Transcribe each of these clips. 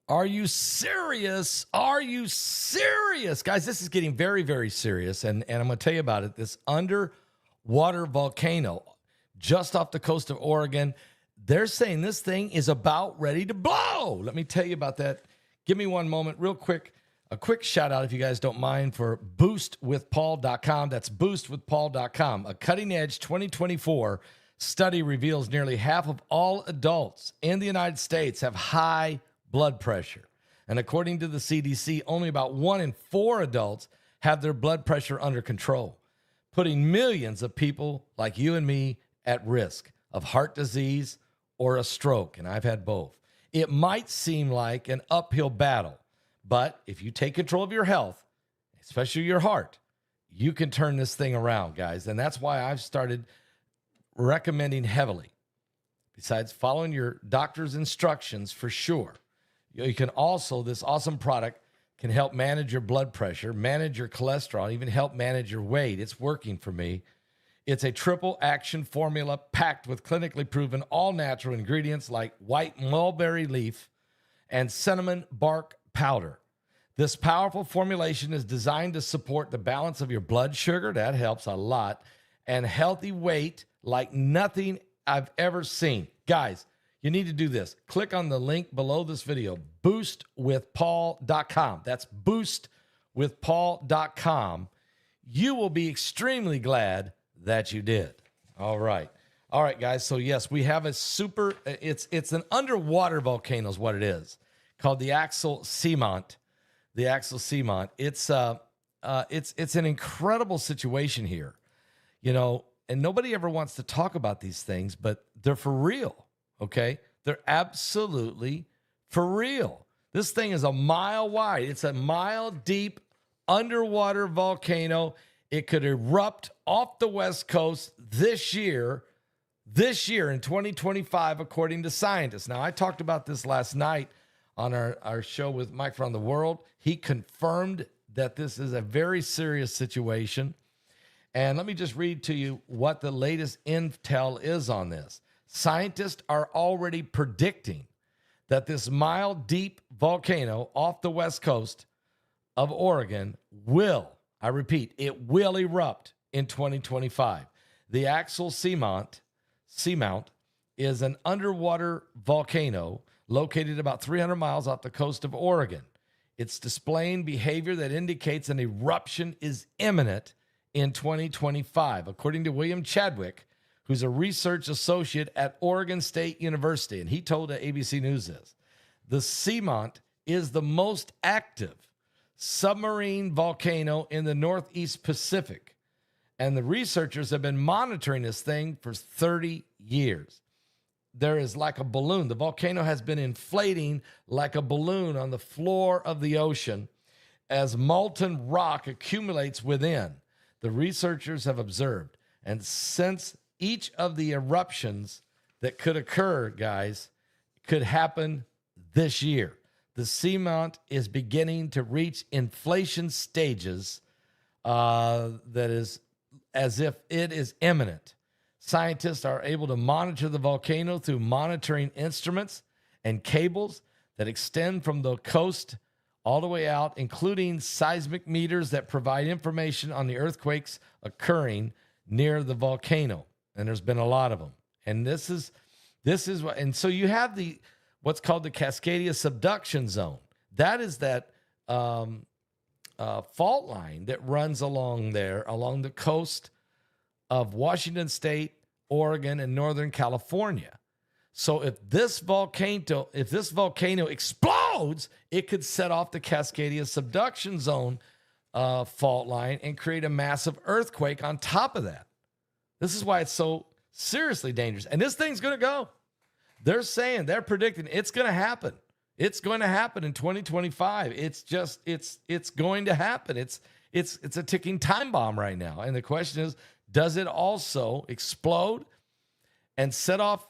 Are you serious? Are you serious? Guys, this is getting very, very serious. And I'm going to tell you about it. This underwater volcano just off the coast of Oregon, they're saying this thing is about ready to blow. Let me tell you about that. Give me one moment real quick. A quick shout out, if you guys don't mind, for boostwithpaul.com. That's boostwithpaul.com. A cutting edge 2024 study reveals nearly half of all adults in the United States have high blood pressure. And according to the CDC, only about 1 in 4 adults have their blood pressure under control, putting millions of people like you and me at risk of heart disease or a stroke. And I've had both. It might seem like an uphill battle, but if you take control of your health, especially your heart, you can turn this thing around, guys. And that's why I've started recommending heavily, besides following your doctor's instructions for sure, you can also, this awesome product can help manage your blood pressure, manage your cholesterol, even help manage your weight. It's working for me. It's a triple action formula packed with clinically proven all natural ingredients like white mulberry leaf and cinnamon bark powder. This powerful formulation is designed to support the balance of your blood sugar. That helps a lot. And healthy weight like nothing I've ever seen. Guys, you need to do this. Click on the link below this video, boostwithpaul.com. That's boostwithpaul.com. You will be extremely glad that you did. All right. All right, guys. So, yes, we have a it's an underwater volcano is what it is, called the Axial Seamount. The Axial Seamount. It's an incredible situation here, you know, and nobody ever wants to talk about these things, but they're for real. Okay, they're absolutely for real. This thing is a mile wide. It's a mile deep underwater volcano. It could erupt off the West Coast this year in 2025, according to scientists. Now, I talked about this last night on our show with Mike from the World. He confirmed that this is a very serious situation. And let me just read to you what the latest intel is on this. Scientists are already predicting that this mile-deep volcano off the west coast of Oregon will, I repeat, it will erupt in 2025. The Axial Seamount is an underwater volcano located about 300 miles off the coast of Oregon. It's displaying behavior that indicates an eruption is imminent in 2025, according to William Chadwick, who's a research associate at Oregon State University. And he told ABC News this. The Seamount is the most active submarine volcano in the Northeast Pacific. And the researchers have been monitoring this thing for 30 years. There is like a balloon. The volcano has been inflating like a balloon on the floor of the ocean as molten rock accumulates within. The researchers have observed. And since each of the eruptions that could occur, guys, could happen this year, the Seamount is beginning to reach inflation stages that is as if it is imminent. Scientists are able to monitor the volcano through monitoring instruments and cables that extend from the coast all the way out, including seismic meters that provide information on the earthquakes occurring near the volcano. And there's been a lot of them. And this is what, and so you have what's called the Cascadia subduction zone. That is that fault line that runs along the coast of Washington State, Oregon, and Northern California. So if this volcano explodes, it could set off the Cascadia subduction zone fault line and create a massive earthquake on top of that. This is why it's so seriously dangerous. And this thing's going to go. They're predicting it's going to happen. It's going to happen in 2025. It's going to happen. It's a ticking time bomb right now. And the question is, does it also explode and set off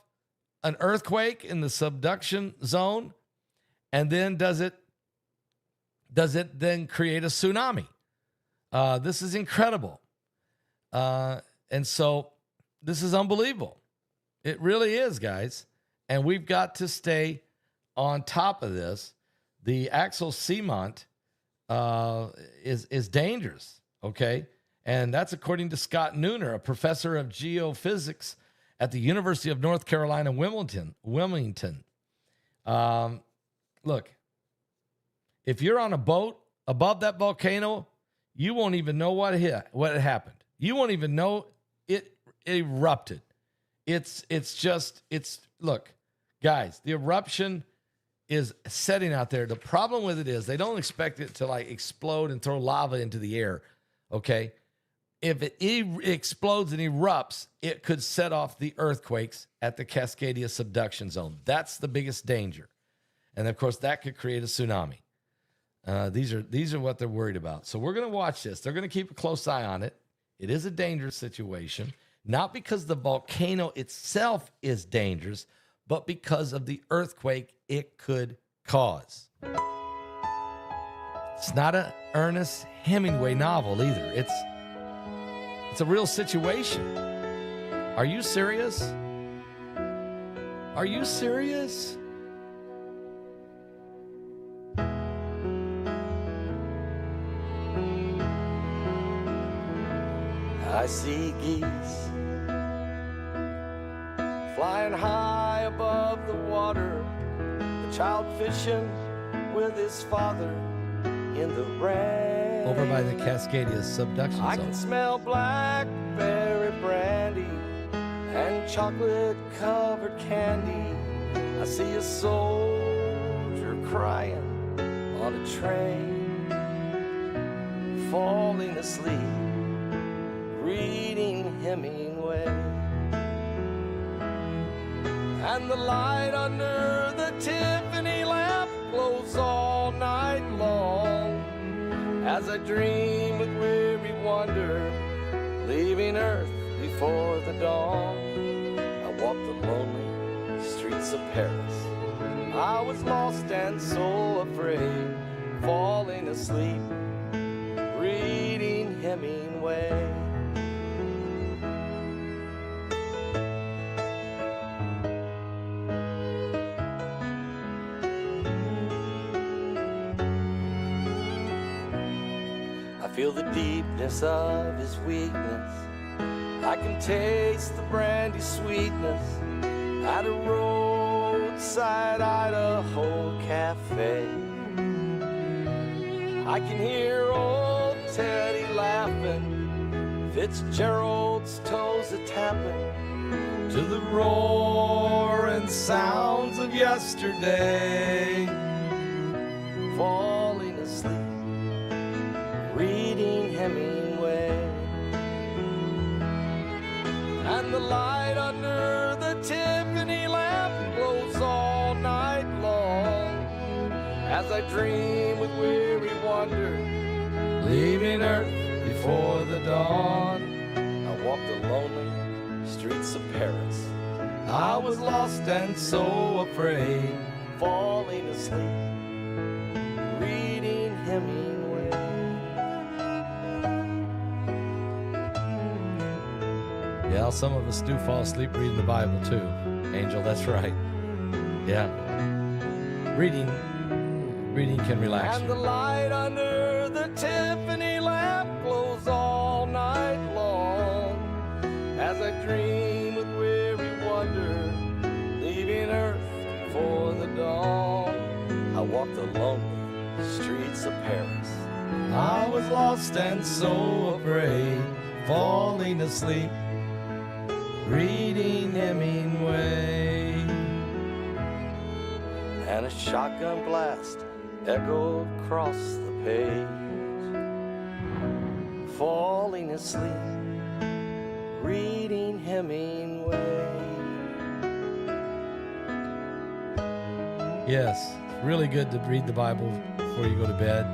an earthquake in the subduction zone? And then does it then create a tsunami? This is incredible. And so this is unbelievable. It really is, guys. And we've got to stay on top of this. the Axial Seamount is dangerous, okay? And that's according to Scott Nooner, a professor of geophysics at the University of North Carolina, Wilmington. Look, if you're on a boat above that volcano, you won't even know what happened. You won't even know it erupted. Look, guys, the eruption is setting out there. The problem with it is they don't expect it to like explode and throw lava into the air, okay? If it explodes and erupts, it could set off the earthquakes at the Cascadia subduction zone. That's the biggest danger. And of course, that could create a tsunami. These are what they're worried about. So we're going to watch this. They're going to keep a close eye on it. It is a dangerous situation, not because the volcano itself is dangerous, but because of the earthquake it could cause. It's not an Ernest Hemingway novel either. It's a real situation. Are you serious? Are you serious? I see geese flying high above the water, the child fishing with his father in the rain. Over by the Cascadia subduction I zone. can smell blackberry brandy and chocolate-covered candy. I see a soldier crying on a train, falling asleep, reading Hemingway. And the light under the Tiffany lamp glows all night long as I dream with weary wonder, leaving Earth before the dawn. I walk the lonely streets of Paris. I was lost and so afraid, falling asleep, reading Hemingway. I feel the deepness of his weakness. I can taste the brandy sweetness at a roadside Idaho cafe. I can hear old Teddy laughing, Fitzgerald's toes a-tapping to the roaring sounds of yesterday. Falling asleep, reading Hemingway. And the light under the Tiffany lamp glows all night long as I dream with weary wonder, leaving Earth before the dawn. I walk the lonely streets of Paris. I was lost and so afraid, falling asleep, reading Hemingway. Yeah, some of us do fall asleep reading the Bible too. Angel, that's right. Yeah. Reading can relax And you. the light under the Tiffany lamp glows all night long as I dream with weary wonder, leaving Earth before the dawn. I walk the lonely streets of Paris. I was lost and so afraid, falling asleep, reading Hemingway. And a shotgun blast echoed across the page, falling asleep, reading Hemingway. Yes, it's really good to read the Bible before you go to bed.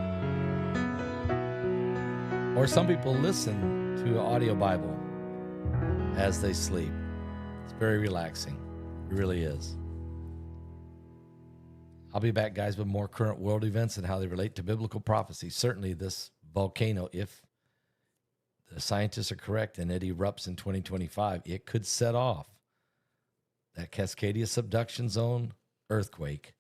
Or some people listen to an audio Bible as they sleep. It's very relaxing. It really is. I'll be back, guys, with more current world events and how they relate to biblical prophecy. Certainly this volcano, if the scientists are correct and it erupts in 2025, it could set off that Cascadia subduction zone earthquake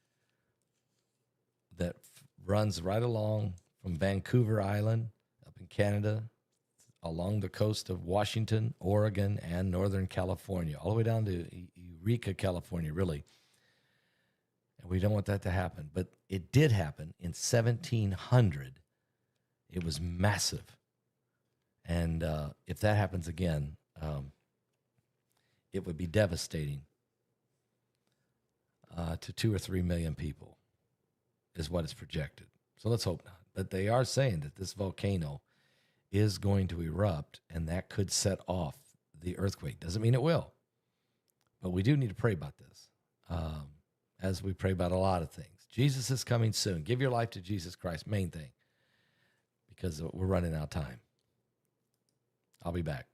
that runs right along from Vancouver Island up in Canada, along the coast of Washington, Oregon, and Northern California, all the way down to Eureka, California, really. And we don't want that to happen. But it did happen in 1700. It was massive. And if that happens again, it would be devastating to 2 or 3 million people, is what is projected. So let's hope not. But they are saying that this volcano is going to erupt, and that could set off the earthquake. Doesn't mean it will, but we do need to pray about this, as we pray about a lot of things. Jesus is coming soon. Give your life to Jesus Christ, main thing, because we're running out of time. I'll be back.